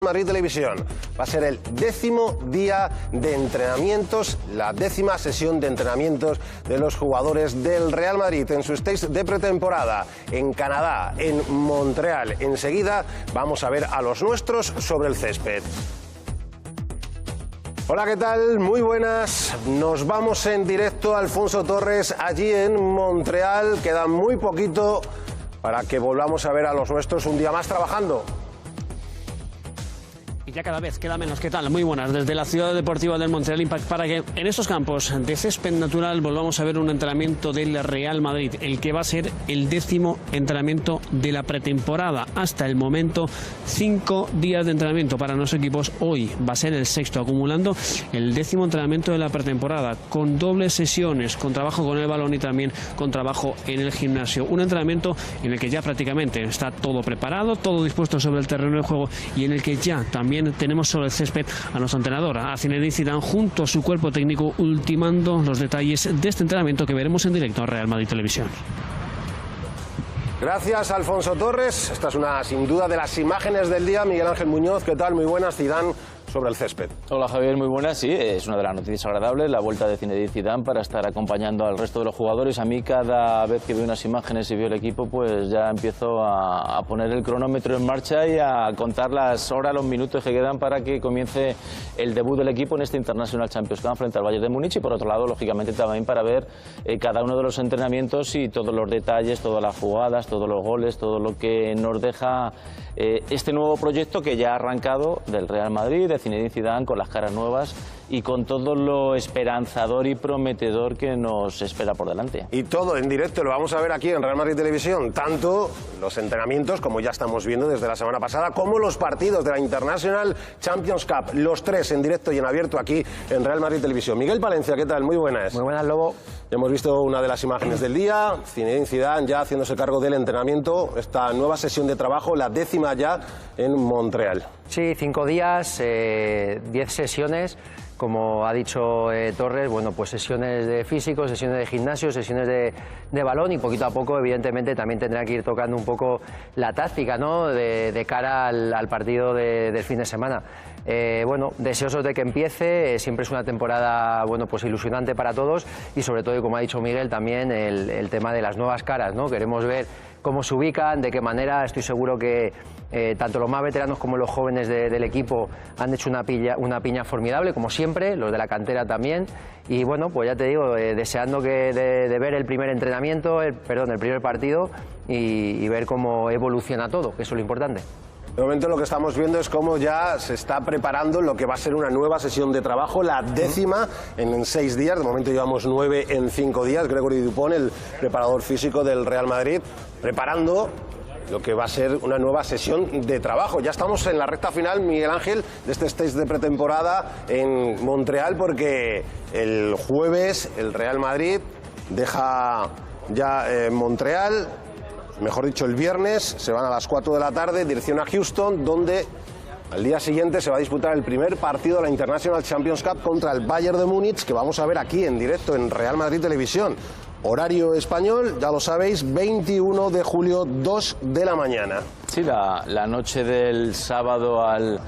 Madrid Televisión. Va a ser el 10º día de entrenamientos, la 10ª sesión de entrenamientos de los jugadores del Real Madrid en su stage de pretemporada en Canadá, en Montreal. Enseguida vamos a ver a los nuestros sobre el césped. Hola, ¿qué tal? Muy buenas. Nos vamos en directo, Alfonso Torres, allí en Montreal. Queda muy poquito para que volvamos a ver a los nuestros un día más trabajando. Y ya cada vez queda menos. ¿Qué tal? Muy buenas. Desde la ciudad deportiva del Montreal Impact para que en estos campos de césped natural volvamos a ver un entrenamiento del Real Madrid, el que va a ser el 10º entrenamiento de la pretemporada. Hasta el momento, 5 días de entrenamiento para los equipos. Hoy va a ser el 6º, acumulando el 10º entrenamiento de la pretemporada, con dobles sesiones, con trabajo con el balón y también con trabajo en el gimnasio. Un entrenamiento en el que ya prácticamente está todo preparado, todo dispuesto sobre el terreno de juego y en el que ya también tenemos sobre el césped a nuestro entrenador, a Zinedine Zidane, junto a su cuerpo técnico, ultimando los detalles de este entrenamiento que veremos en directo en Real Madrid Televisión. Gracias, Alfonso Torres. Esta es una, sin duda, de las imágenes del día. Miguel Ángel Muñoz, ¿qué tal? Muy buenas. Zidane sobre el césped. Hola, Javier, muy buenas. Sí, es una de las noticias agradables, la vuelta de Zinedine Zidane para estar acompañando al resto de los jugadores. A mí, cada vez que veo unas imágenes y veo el equipo, pues ya empiezo a poner el cronómetro en marcha y a contar las horas, los minutos que quedan para que comience el debut del equipo en este International Champions Cup frente al Bayern de Múnich. Y por otro lado, lógicamente, también para ver cada uno de los entrenamientos y todos los detalles, todas las jugadas, todos los goles, todo lo que nos deja este nuevo proyecto que ya ha arrancado del Real Madrid, de Zinedine Zidane, con las caras nuevas y con todo lo esperanzador y prometedor que nos espera por delante. Y todo en directo lo vamos a ver aquí en Real Madrid Televisión, tanto los entrenamientos, como ya estamos viendo desde la semana pasada, como los partidos de la International Champions Cup, los tres en directo y en abierto aquí en Real Madrid Televisión. Miguel Palencia, ¿qué tal? Muy buenas. Muy buenas, Lobo. Ya hemos visto una de las imágenes del día, Zinedine Zidane ya haciéndose cargo del entrenamiento, esta nueva sesión de trabajo, la 10ª ya en Montreal. Sí, 5 días, 10 sesiones. Como ha dicho Torres, bueno, pues sesiones de físico, sesiones de gimnasio, sesiones de balón y poquito a poco, evidentemente, también tendrá que ir tocando un poco la táctica, ¿no?, de cara al partido del fin de semana. Bueno, deseosos de que empiece, siempre es una temporada, bueno, pues ilusionante para todos y sobre todo, y como ha dicho Miguel, también el tema de las nuevas caras, ¿no? Queremos ver cómo se ubican, de qué manera. Estoy seguro que tanto los más veteranos como los jóvenes del equipo han hecho una piña formidable, como siempre, los de la cantera también. Y bueno, pues ya te digo, deseando de ver el primer entrenamiento, el primer partido y ver cómo evoluciona todo, que eso es lo importante. De momento lo que estamos viendo es cómo ya se está preparando lo que va a ser una nueva sesión de trabajo, la 10ª en 6 días. De momento llevamos 9 en 5 días. Gregory Dupont, el preparador físico del Real Madrid, preparando lo que va a ser una nueva sesión de trabajo. Ya estamos en la recta final, Miguel Ángel, de este stage de pretemporada en Montreal, porque el jueves el Real Madrid deja ya Montreal. Mejor dicho, el viernes se van a las 4 de la tarde, dirección a Houston, donde al día siguiente se va a disputar el primer partido de la International Champions Cup contra el Bayern de Múnich, que vamos a ver aquí en directo en Real Madrid Televisión. Horario español, ya lo sabéis, 21 de julio, 2 de la mañana. Sí, la noche del sábado al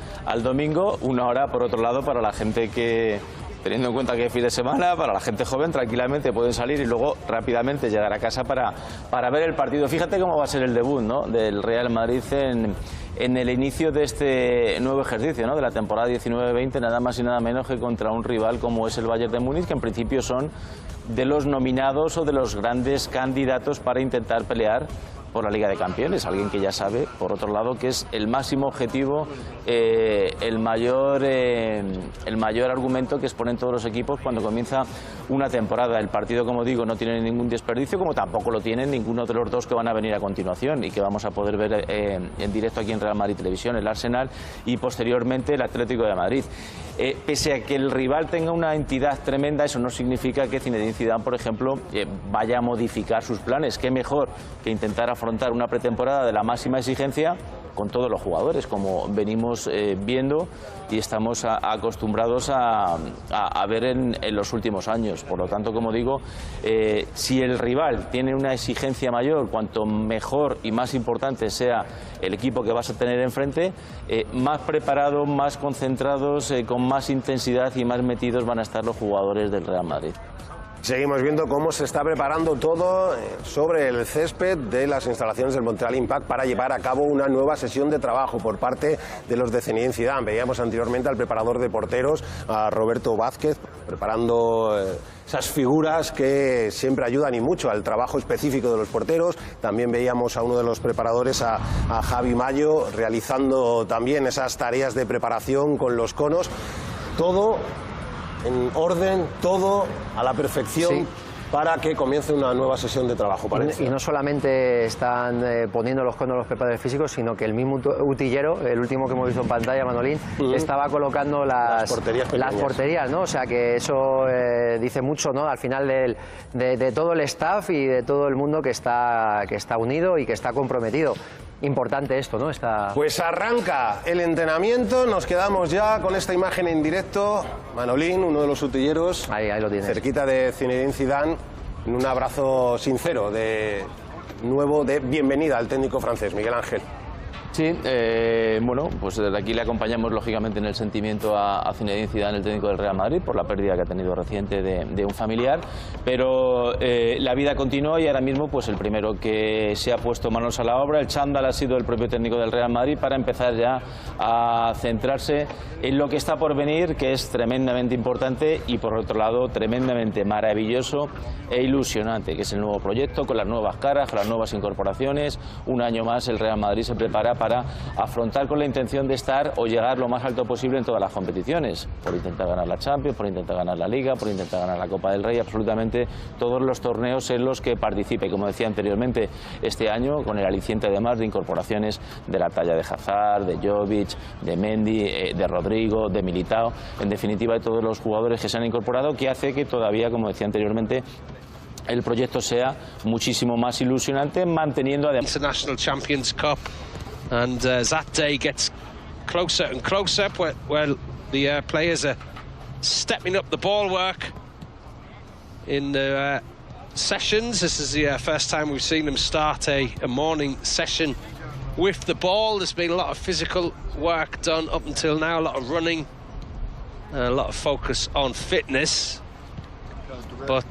domingo, una hora, por otro lado, para la gente que, teniendo en cuenta que es fin de semana, para la gente joven, tranquilamente pueden salir y luego rápidamente llegar a casa para ver el partido. Fíjate cómo va a ser el debut, ¿no?, del Real Madrid en el inicio de este nuevo ejercicio, ¿no?, de la temporada 19-20, nada más y nada menos que contra un rival como es el Bayern de Múnich, que en principio son de los nominados o de los grandes candidatos para intentar pelear por la Liga de Campeones, alguien que ya sabe, por otro lado, que es el máximo objetivo, el mayor argumento que exponen todos los equipos cuando comienza una temporada. El partido, como digo, no tiene ningún desperdicio, como tampoco lo tienen ninguno de los dos que van a venir a continuación y que vamos a poder ver en directo aquí en Real Madrid Televisión, el Arsenal y posteriormente el Atlético de Madrid. Pese a que el rival tenga una entidad tremenda, eso no significa que Zinedine Zidane, por ejemplo, vaya a modificar sus planes. Qué mejor que intentar afrontar una pretemporada de la máxima exigencia con todos los jugadores, como venimos viendo y estamos acostumbrados a ver en los últimos años. Por lo tanto, como digo, si el rival tiene una exigencia mayor, cuanto mejor y más importante sea el equipo que vas a tener enfrente, más preparados, más concentrados, con más intensidad y más metidos van a estar los jugadores del Real Madrid. Seguimos viendo cómo se está preparando todo sobre el césped de las instalaciones del Montreal Impact para llevar a cabo una nueva sesión de trabajo por parte de los de Zinedine Zidane. Veíamos anteriormente al preparador de porteros, a Roberto Vázquez, preparando esas figuras que siempre ayudan y mucho al trabajo específico de los porteros. También veíamos a uno de los preparadores, a Javi Mayo, realizando también esas tareas de preparación con los conos. Todo en orden, todo a la perfección, sí, para que comience una nueva sesión de trabajo. Y no solamente están poniendo los conos los preparadores físicos, sino que el mismo utillero, el último que hemos visto en pantalla, Manolín, estaba colocando las porterías, ¿no? O sea que eso dice mucho, ¿no? Al final de todo el staff y de todo el mundo que está unido y que está comprometido. Importante esto, ¿no? Pues arranca el entrenamiento, nos quedamos ya con esta imagen en directo. Manolín, uno de los utilleros, ahí lo tienes, cerquita de Zinedine Zidane, en un abrazo sincero de bienvenida al técnico francés, Miguel Ángel. Sí, bueno, pues desde aquí le acompañamos lógicamente en el sentimiento a Zinedine Zidane, el técnico del Real Madrid, por la pérdida que ha tenido reciente de un familiar, pero la vida continúa y ahora mismo pues el primero que se ha puesto manos a la obra, el chándal, ha sido el propio técnico del Real Madrid para empezar ya a centrarse en lo que está por venir, que es tremendamente importante y por otro lado tremendamente maravilloso e ilusionante, que es el nuevo proyecto con las nuevas caras, con las nuevas incorporaciones. Un año más el Real Madrid se prepara para afrontar con la intención de estar o llegar lo más alto posible en todas las competiciones, por intentar ganar la Champions, por intentar ganar la Liga, por intentar ganar la Copa del Rey, absolutamente todos los torneos en los que participe. Como decía anteriormente, este año con el aliciente además de incorporaciones de la talla de Hazard, de Jovic, de Mendy, de Rodrigo, de Militao, en definitiva de todos los jugadores que se han incorporado, que hace que todavía, como decía anteriormente, el proyecto sea muchísimo más ilusionante, manteniendo además International Champions Cup. And that day gets closer and closer, where the players are stepping up the ball work in the sessions. This is the first time we've seen them start a morning session with the ball. There's been a lot of physical work done up until now, a lot of running, a lot of focus on fitness. But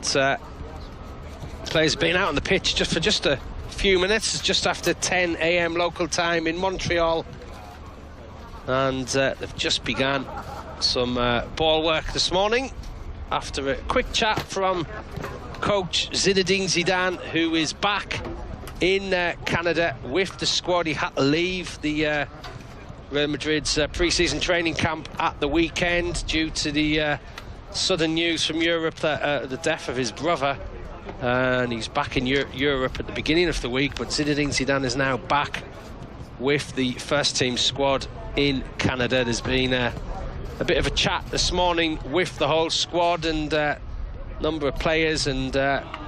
players have been out on the pitch just a few minutes, just after 10 a.m. local time in Montreal, and they've just begun some ball work this morning after a quick chat from coach Zinedine Zidane, who is back in Canada with the squad. He had to leave the Real Madrid's pre-season training camp at the weekend due to the sudden news from Europe that the death of his brother. And he's back in Europe at the beginning of the week, but Zinedine Zidane is now back with the first team squad in Canada. There's been a bit of a chat this morning with the whole squad, and a number of players and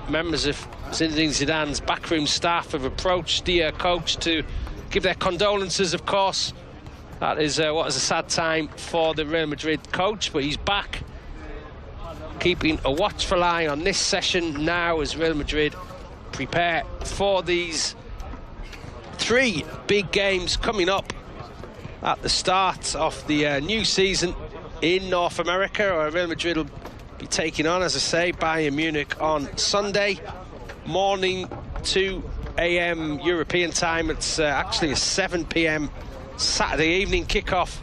members of Zinedine Zidane's backroom staff have approached the coach to give their condolences, of course. That is what is a sad time for the Real Madrid coach, but he's back, keeping a watchful eye on this session now as Real Madrid prepare for these 3 big games coming up at the start of the new season in North America. Real Madrid will be taking on, as I say, Bayern Munich on Sunday morning, 2 a.m. European time. It's actually a 7 p.m. Saturday evening kickoff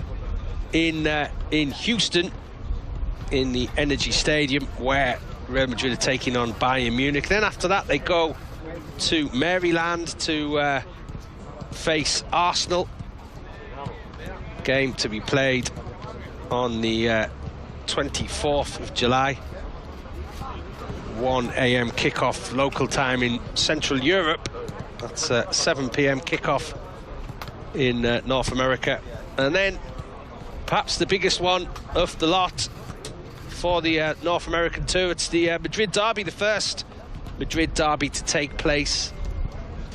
in Houston, in the Energy Stadium, where Real Madrid are taking on Bayern Munich. Then after that they go to Maryland to face Arsenal. Game to be played on the 24th of July. 1 a.m. kickoff local time in Central Europe. That's 7 p.m. kickoff in North America. And then perhaps the biggest one of the lot for the North American tour, it's the Madrid derby, the first Madrid derby to take place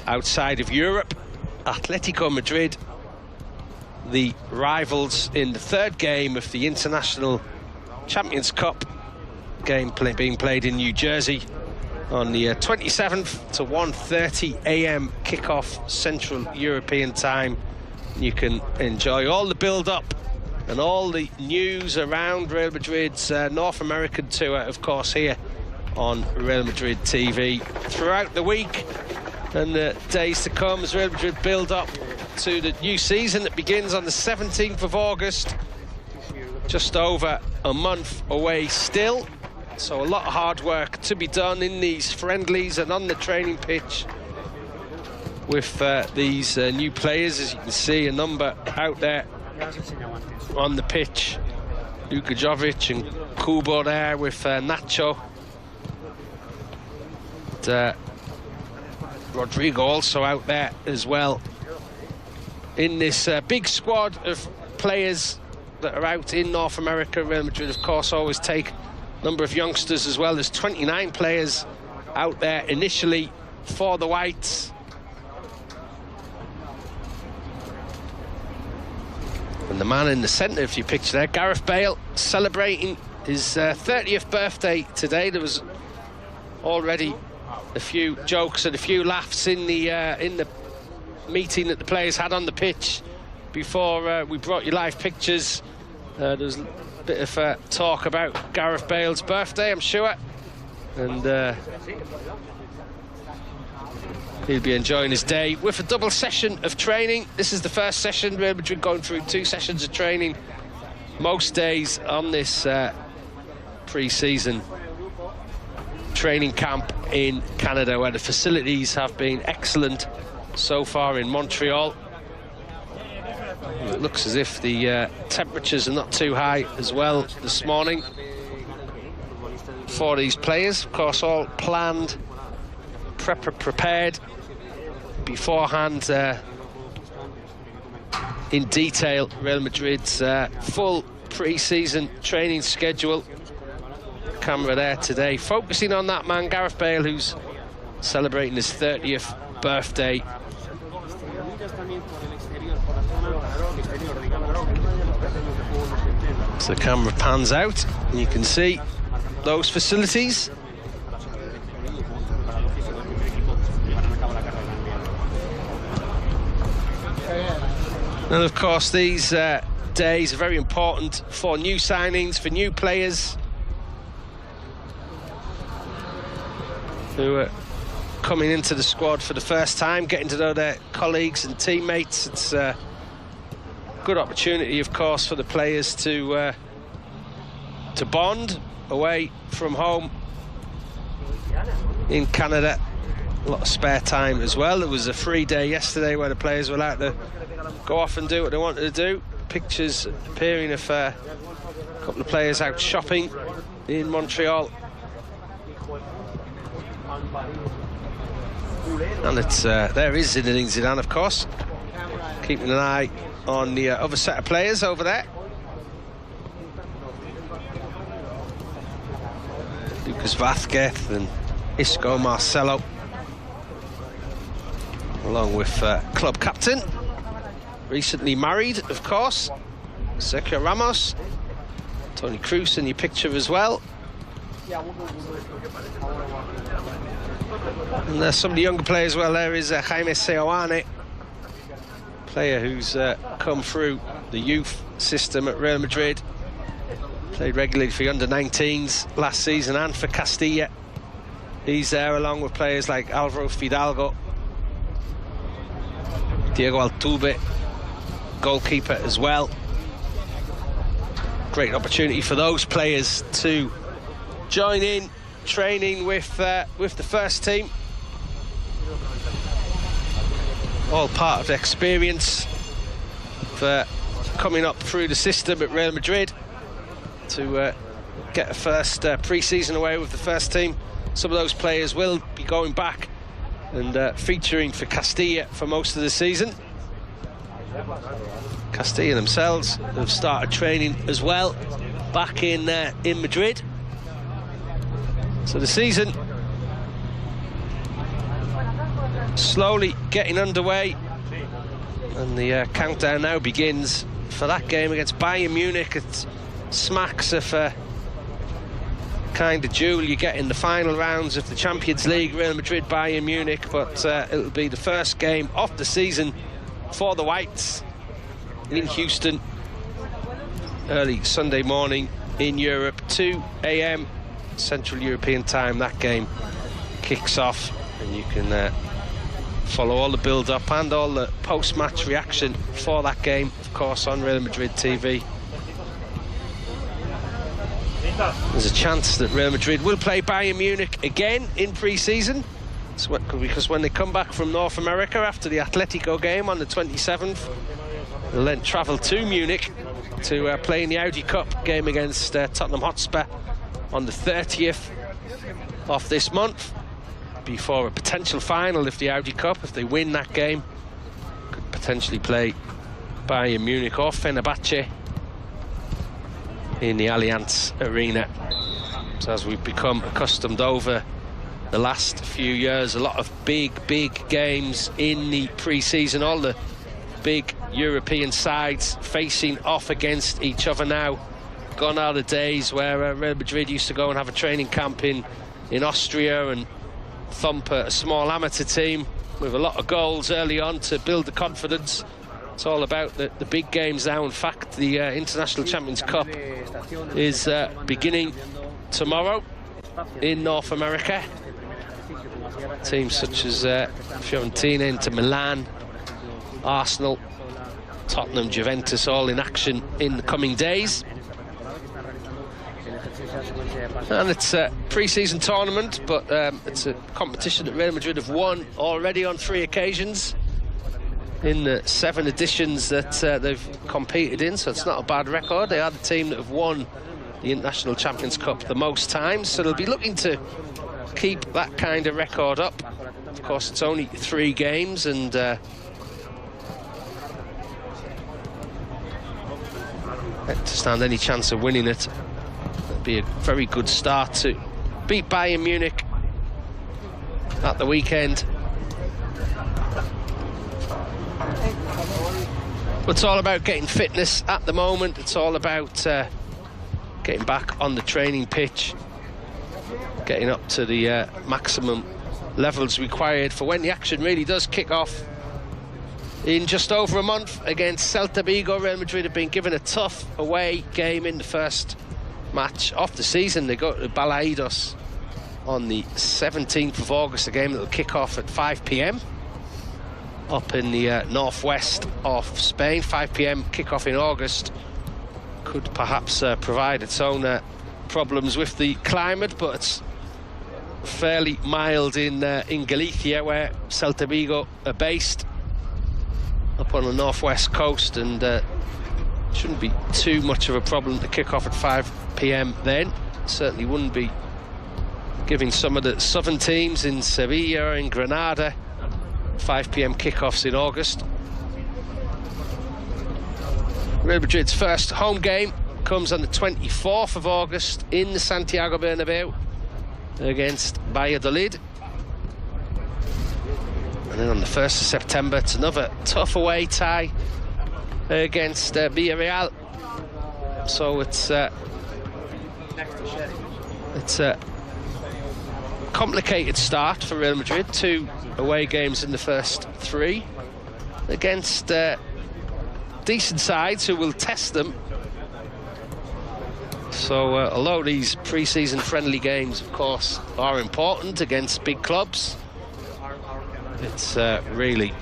outside of Europe. Atletico Madrid, the rivals in the third game of the International Champions Cup game being played in New Jersey on the 27th to 1:30 a.m. kickoff Central European time. You can enjoy all the build-up and all the news around Real Madrid's North American tour, of course, here on Real Madrid TV throughout the week and the days to come as Real Madrid build up to the new season that begins on the 17th of August. Just over a month away still, so a lot of hard work to be done in these friendlies and on the training pitch with these new players. As you can see, a number out there on the pitch. Luka Jovic and Kubo there with Nacho. And, Rodrigo also out there as well in this big squad of players that are out in North America. Real Madrid, of course, always take a number of youngsters as well. There's 29 players out there initially for the Whites. And the man in the centre of your picture there, Gareth Bale, celebrating his 30th birthday today. There was already a few jokes and a few laughs in the meeting that the players had on the pitch before we brought you live pictures. There was a bit of talk about Gareth Bale's birthday, I'm sure, and he'll be enjoying his day with a double session of training. This is the first session. Real Madrid going through 2 sessions of training most days on this pre-season training camp in Canada, where the facilities have been excellent so far in Montreal. It looks as if the temperatures are not too high as well this morning for these players. Of course, all planned, prepared beforehand in detail. Real Madrid's full pre-season training schedule. Camera there today focusing on that man Gareth Bale, who's celebrating his 30th birthday. So the camera pans out and you can see those facilities. And of course these days are very important for new signings, for new players who are coming into the squad for the first time, getting to know their colleagues and teammates. It's a good opportunity, of course, for the players to bond away from home in Canada. A lot of spare time as well. There was a free day yesterday where the players were allowed to go off and do what they wanted to do. Pictures appearing of a couple of players out shopping in Montreal. And it's there is Zinedine Zidane, of course, keeping an eye on the other set of players over there. Lucas Vázquez and Isco Marcelo, along with club captain, recently married, of course, Sergio Ramos. Toni Kroos in your picture as well. And there's some of the younger players. Well, there is Jaime Seoane, player who's come through the youth system at Real Madrid, played regularly for the under-19s last season and for Castilla. He's there along with players like Álvaro Fidalgo, Diego Altuve, goalkeeper as well. Great opportunity for those players to join in training with the first team. All part of the experience for coming up through the system at Real Madrid to get a first pre-season away with the first team. Some of those players will be going back and featuring for Castilla for most of the season. Castilla themselves have started training as well back in Madrid. So the season slowly getting underway, and the countdown now begins for that game against Bayern Munich. It smacks of kind of duel you get in the final rounds of the Champions League, Real Madrid, Bayern Munich, but it'll be the first game of the season for the Whites in Houston, early Sunday morning in Europe, 2 a.m. Central European time. That game kicks off, and you can follow all the build-up and all the post-match reaction for that game, of course, on Real Madrid TV. There's a chance that Real Madrid will play Bayern Munich again in pre-season, because when they come back from North America after the Atletico game on the 27th, they'll then travel to Munich to play in the Audi Cup game against Tottenham Hotspur on the 30th of this month, before a potential final if the Audi Cup, if they win that game, could potentially play Bayern Munich or Fenerbahce in the Allianz Arena. So as we've become accustomed over the last few years, a lot of big games in the pre-season, all the big European sides facing off against each other now. Gone are the days where Real Madrid used to go and have a training camp in Austria and thump a small amateur team with a lot of goals early on to build the confidence. It's all about the big games now. In fact, the International Champions Cup is beginning tomorrow in North America. Teams such as Fiorentina, Inter Milan, Arsenal, Tottenham, Juventus, all in action in the coming days. And it's a pre-season tournament, but it's a competition that Real Madrid have won already on 3 occasions in the 7 editions that they've competed in, so it's not a bad record. They are the team that have won the International Champions Cup the most times, so they'll be looking to keep that kind of record up. Of course, it's only 3 games, and to stand any chance of winning it, it'd be a very good start to beat Bayern Munich at the weekend. But it's all about getting fitness at the moment. It's all about getting back on the training pitch, getting up to the maximum levels required for when the action really does kick off in just over a month against Celta Vigo. Real Madrid have been given a tough away game in the first match of the season. They go to Balaidos on the 17th of August, a game that will kick off at 5 p.m. up in the northwest of Spain. 5 p.m. kickoff in August could perhaps provide its own problems with the climate, but it's fairly mild in Galicia, where Celta Vigo are based, up on the northwest coast, and shouldn't be too much of a problem to kick off at 5 p.m. then. Certainly wouldn't be giving some of the southern teams in Sevilla or in Granada 5 p.m. kickoffs in August. Real Madrid's first home game comes on the 24th of August in the Santiago Bernabeu against Valladolid. And then on the 1st of September, it's another tough away tie against Villarreal. So it's a complicated start for Real Madrid. 2 away games in the first 3 against decent sides who will test them. So although these pre-season friendly games, of course, are important against big clubs, it's really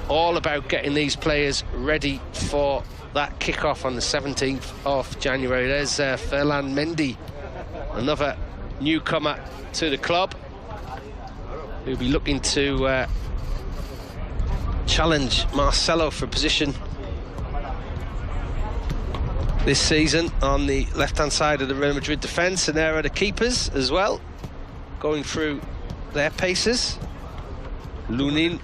all about getting these players ready for that kick-off on the 17th of January. There's Ferland Mendy, another newcomer to the club, who'll be looking to challenge Marcelo for a position this season on the left-hand side of the Real Madrid defence. And there are the keepers as well, going through their paces. Lunin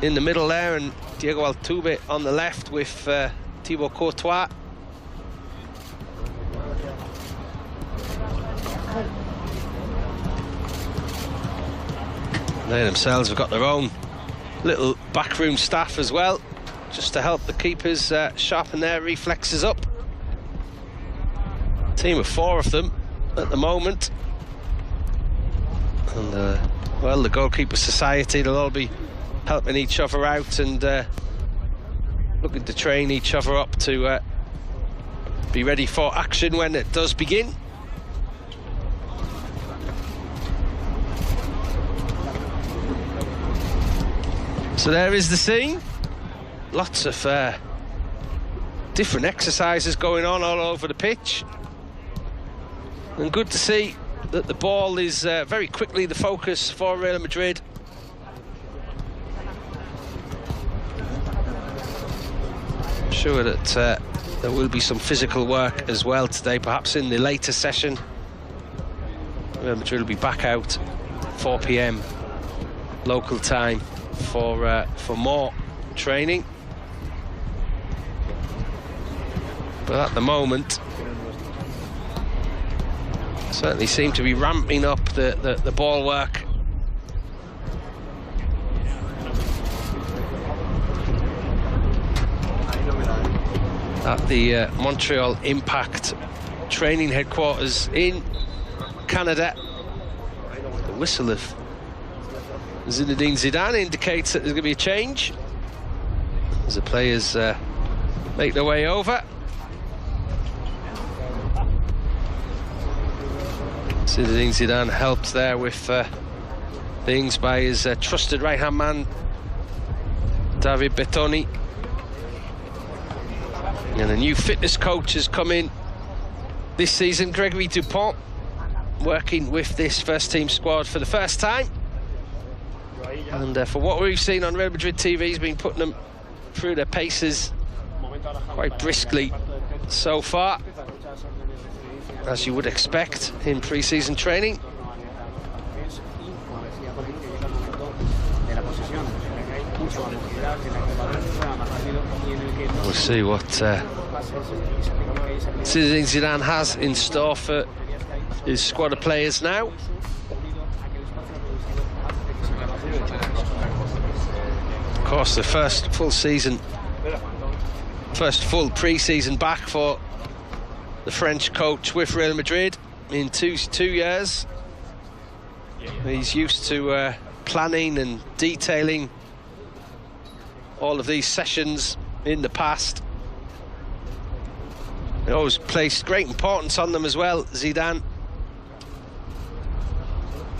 in the middle there, and Diego Altuve on the left with Thibaut Courtois. They themselves have got their own little backroom staff as well, just to help the keepers sharpen their reflexes up. Team of 4 of them at the moment. And, well, the Goalkeeper Society, they'll all be helping each other out and looking to train each other up to be ready for action when it does begin. So there is the scene. Lots of different exercises going on all over the pitch. And good to see that the ball is very quickly the focus for Real Madrid. I'm sure that there will be some physical work as well today, perhaps in the later session. Real Madrid will be back out 4 p.m. local time for more training. But at the moment, certainly seem to be ramping up the ball work. At the Montreal Impact training headquarters in Canada. The whistle of Zinedine Zidane indicates that there's going to be a change as the players make their way over. Zinedine Zidane helped there with things by his trusted right-hand man, David Bettoni. And a new fitness coach has come in this season, Gregory Dupont, working with this first-team squad for the first time. And for what we've seen on Real Madrid TV, he's been putting them through their paces quite briskly so far, as you would expect in pre-season training. We'll see what Zinedine Zidane has in store for his squad of players now. Of course, the first full pre-season back for the French coach with Real Madrid in two years. He's used to planning and detailing all of these sessions in the past. He always placed great importance on them as well, Zidane,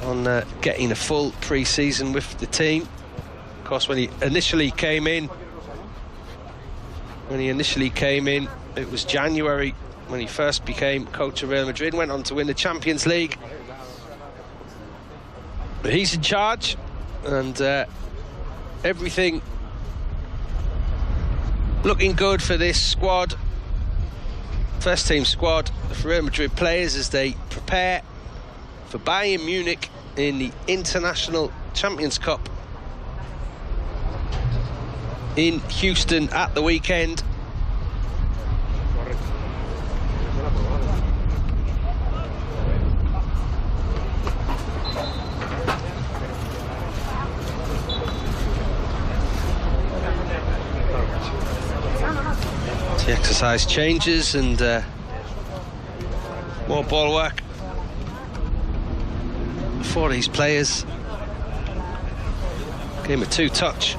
on getting a full pre-season with the team. Of course, when he initially came in, it was January when he first became coach of Real Madrid, went on to win the Champions League. But he's in charge, and everything looking good for this squad, first team squad for Real Madrid players as they prepare for Bayern Munich in the International Champions Cup in Houston at the weekend. The exercise changes and more ball work for these players. Game of 2-touch.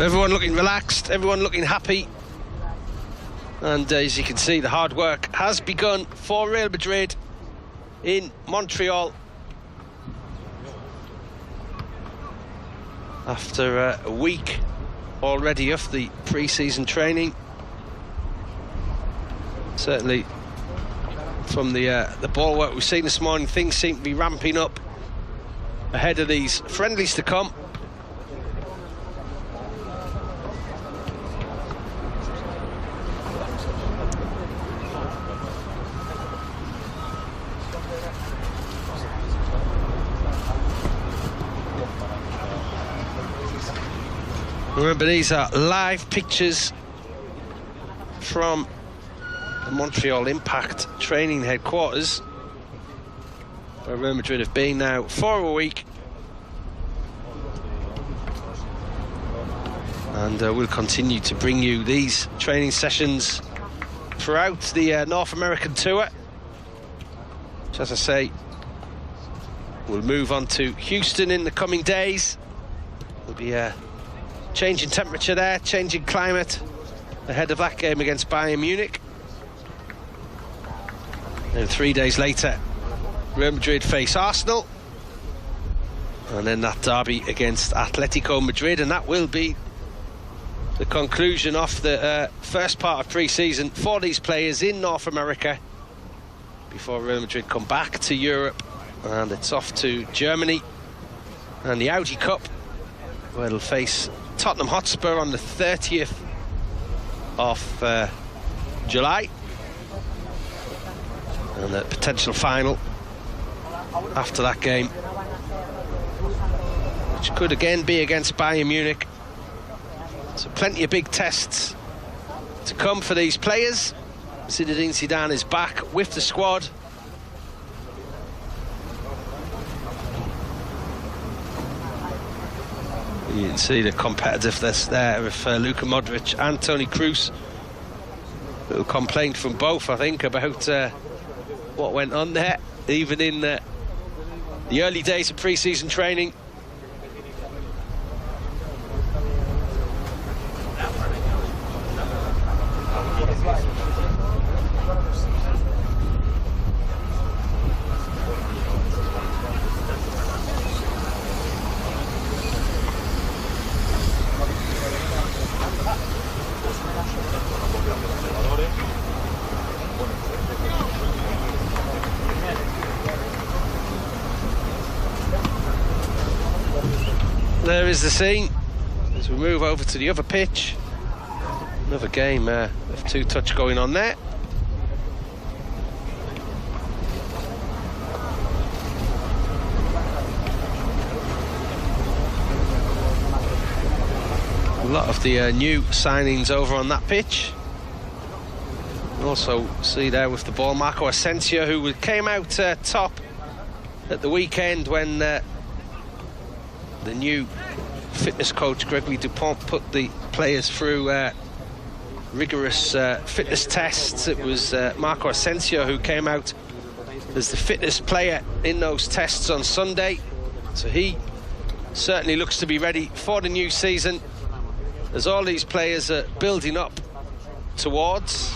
Everyone looking relaxed, everyone looking happy. And as you can see, the hard work has begun for Real Madrid in Montreal. After a week already of the pre-season training. Certainly from the ball work we've seen this morning, things seem to be ramping up ahead of these friendlies to come. Remember, these are live pictures from the Montreal Impact training headquarters, where Real Madrid have been now for a week. And we'll continue to bring you these training sessions throughout the North American tour. Which, as I say, we'll move on to Houston in the coming days. There'll be a change in temperature there, change in climate ahead of that game against Bayern Munich. And 3 days later, Real Madrid face Arsenal. And then that derby against Atletico Madrid, and that will be the conclusion of the first part of pre-season for these players in North America before Real Madrid come back to Europe. And it's off to Germany and the Audi Cup, where it'll face Tottenham Hotspur on the 30th of July, and a potential final after that game, which could again be against Bayern Munich. So plenty of big tests to come for these players. Zinedine Zidane is back with the squad. You can see the competitiveness there of Luka Modric and Toni Kroos. A little complaint from both, I think, about what went on there, even in the early days of pre-season training. There is the scene as we move over to the other pitch. Another game of two-touch going on there. A lot of the new signings over on that pitch. Also see there with the ball Marco Asensio, who came out top at the weekend when the new fitness coach Gregory Dupont put the players through rigorous fitness tests. It was Marco Asensio who came out as the fitness player in those tests on Sunday. So he certainly looks to be ready for the new season, as all these players are building up towards.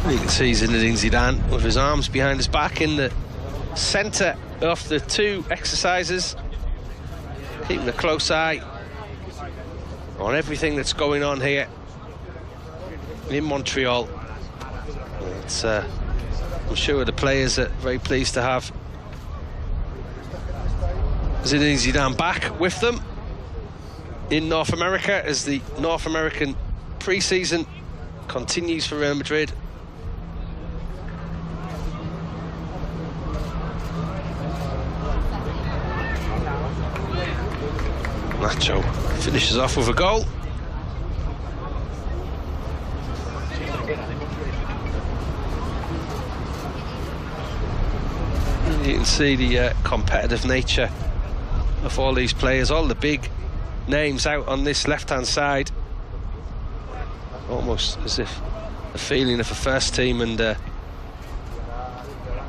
You can see Zinedine Zidane with his arms behind his back in the centre of the two exercises, keeping a close eye on everything that's going on here in Montreal. It's, I'm sure the players are very pleased to have Zinedine Zidane back with them in North America as the North American pre-season continues for Real Madrid. Nacho finishes off with a goal. You can see the competitive nature of all these players, all the big names out on this left-hand side. Almost as if a feeling of a first team and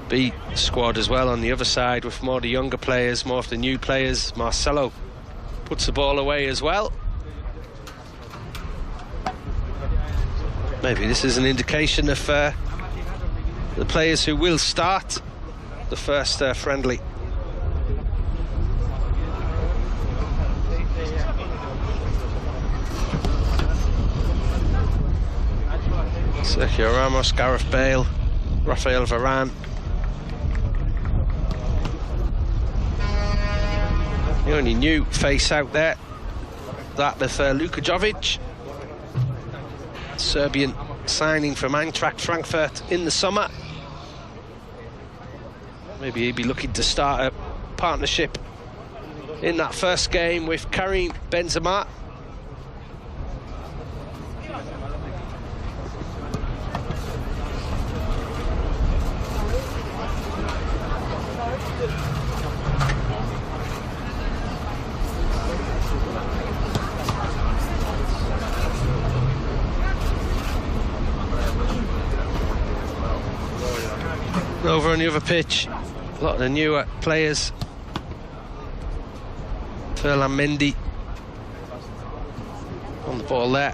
B squad as well on the other side, with more of the younger players, more of the new players. Marcelo puts the ball away as well. Maybe this is an indication of the players who will start the first friendly. Sergio Ramos, Gareth Bale, Rafael Varane. The only new face out there, that of Luka Jovic, Serbian signing from Eintracht Frankfurt in the summer. Maybe he'd be looking to start a partnership in that first game with Karim Benzema. Over on the other pitch, a lot of the newer players. Ferland Mendy on the ball there.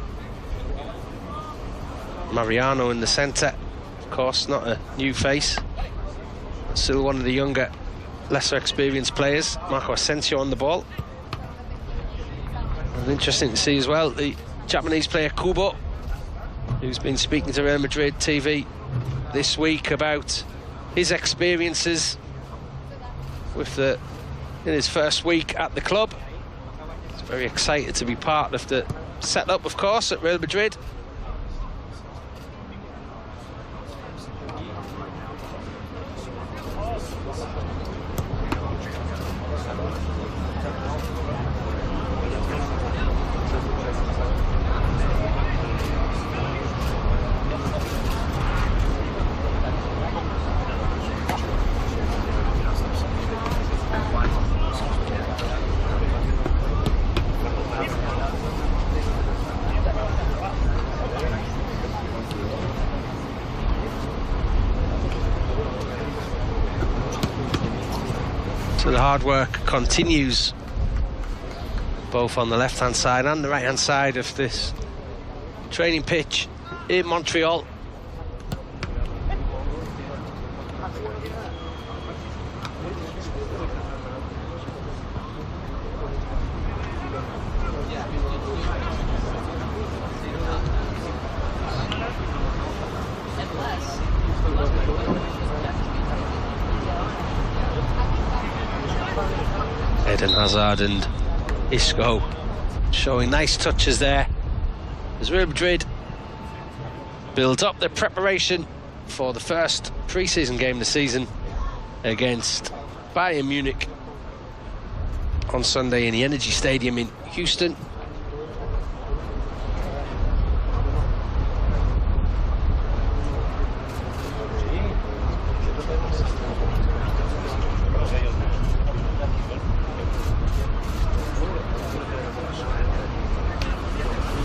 Mariano in the centre, of course, not a new face. Still one of the younger, lesser experienced players. Marco Asensio on the ball. And interesting to see as well the Japanese player Kubo, who's been speaking to Real Madrid TV this week about his experiences with in his first week at the club. He's very excited to be part of the setup, of course, at Real Madrid. So the hard work continues, both on the left-hand side and the right-hand side of this training pitch in Montreal. Eden Hazard and Isco showing nice touches there as Real Madrid build up their preparation for the first pre-season game of the season against Bayern Munich on Sunday in the Energy Stadium in Houston.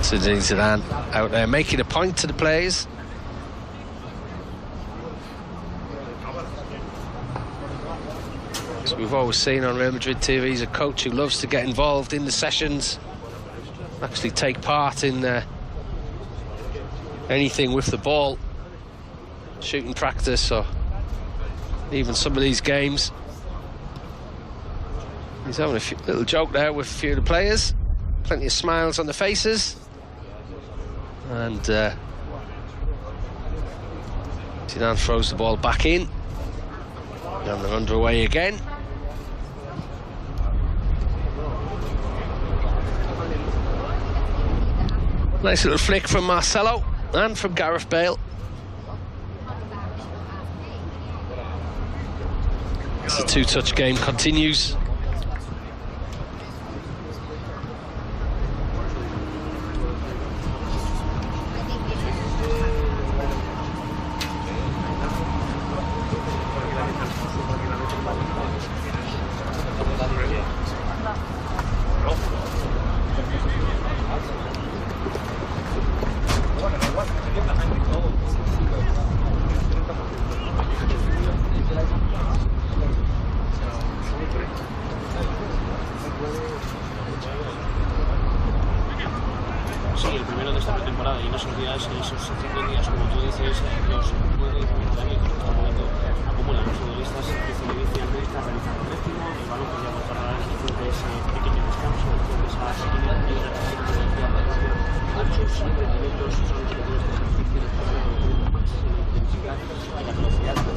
Zinedine Zidane out there making a point to the players. As we've always seen on Real Madrid TV, he's a coach who loves to get involved in the sessions, actually take part in anything with the ball, shooting practice or even some of these games. He's having a little joke there with a few of the players, plenty of smiles on the faces. And Zidane throws the ball back in, and they're underway again. Nice little flick from Marcelo and from Gareth Bale. As the two-touch game continues.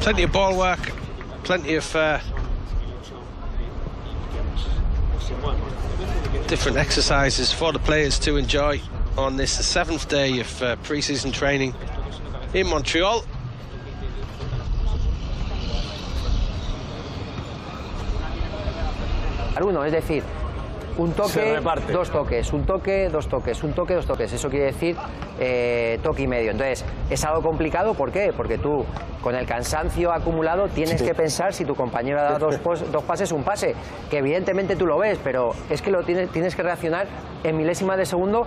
Plenty of ball work, plenty of different exercises for the players to enjoy on this, the 7th day of pre-season training in Montreal. Uno, es decir, un toque, dos toques, un toque, dos toques, un toque, dos toques. Eso quiere decir toque y medio. Entonces, es algo complicado. ¿Por qué? Porque tú, con el cansancio acumulado, tienes que pensar si tu compañero ha dado dos pases, un pase, que evidentemente tú lo ves, pero es que lo tienes que reaccionar en milésimas de segundo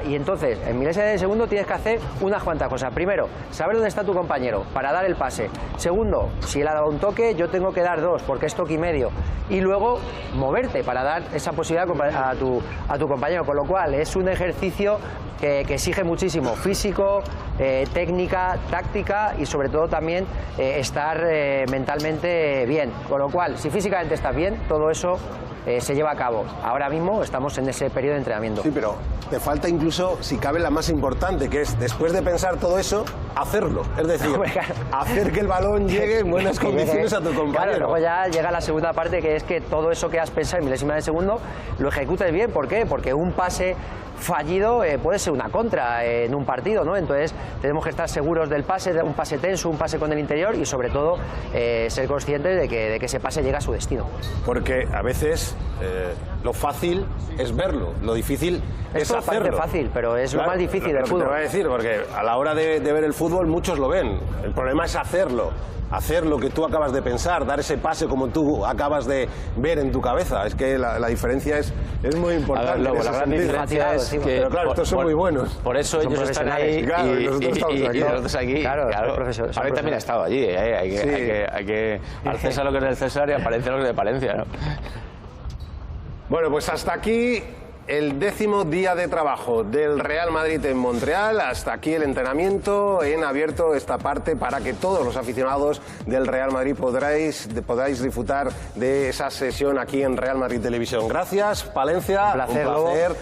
y entonces, en milésimas de segundo tienes que hacer unas cuantas cosas. Primero, saber dónde está tu compañero para dar el pase. Segundo, si él ha dado un toque, yo tengo que dar dos, porque es toque y medio. Y luego, moverte para dar esa posibilidad a tu compañero, con lo cual es un ejercicio que exige muchísimo físico, técnica, táctica y sobre todo también estar mentalmente bien, con lo cual si físicamente estás bien, todo eso se lleva a cabo. Ahora mismo estamos en ese periodo de entrenamiento. Sí, pero te falta incluso, si cabe, la más importante, que es, después de pensar todo eso, hacerlo. Es decir, hacer que el balón llegue en buenas condiciones a tu compañero. Claro, luego ya llega la segunda parte, que es que todo eso que has pensado en milésimas de segundo lo ejecutes bien. ¿Por qué? Porque un pase fallido puede ser una contra en un partido, ¿no? Entonces tenemos que estar seguros del pase, de un pase tenso, un pase con el interior y sobre todo ser conscientes de que ese pase llega a su destino. Porque a veces lo fácil es verlo, lo difícil es hacerlo. Parece fácil, pero es lo más difícil del fútbol. Te voy a decir, porque a la hora de ver el fútbol muchos lo ven. El problema es hacerlo. Hacer lo que tú acabas de pensar, dar ese pase como tú acabas de ver en tu cabeza. Es que la diferencia es muy importante. A ver, luego, la gran diferencia es que... Pero claro, estos son muy buenos. Por eso ellos están ahí claro, y nosotros aquí. Claro. Ahora también ha estado allí. Hay que al César lo que es del César y a Palencia lo que es de Palencia, ¿no? Bueno, pues hasta aquí el 10º día de trabajo del Real Madrid en Montreal. Hasta aquí el entrenamiento. En abierto esta parte para que todos los aficionados del Real Madrid podáis disfrutar de esa sesión aquí en Real Madrid Televisión. Gracias, Palencia. Un placer. Un placer.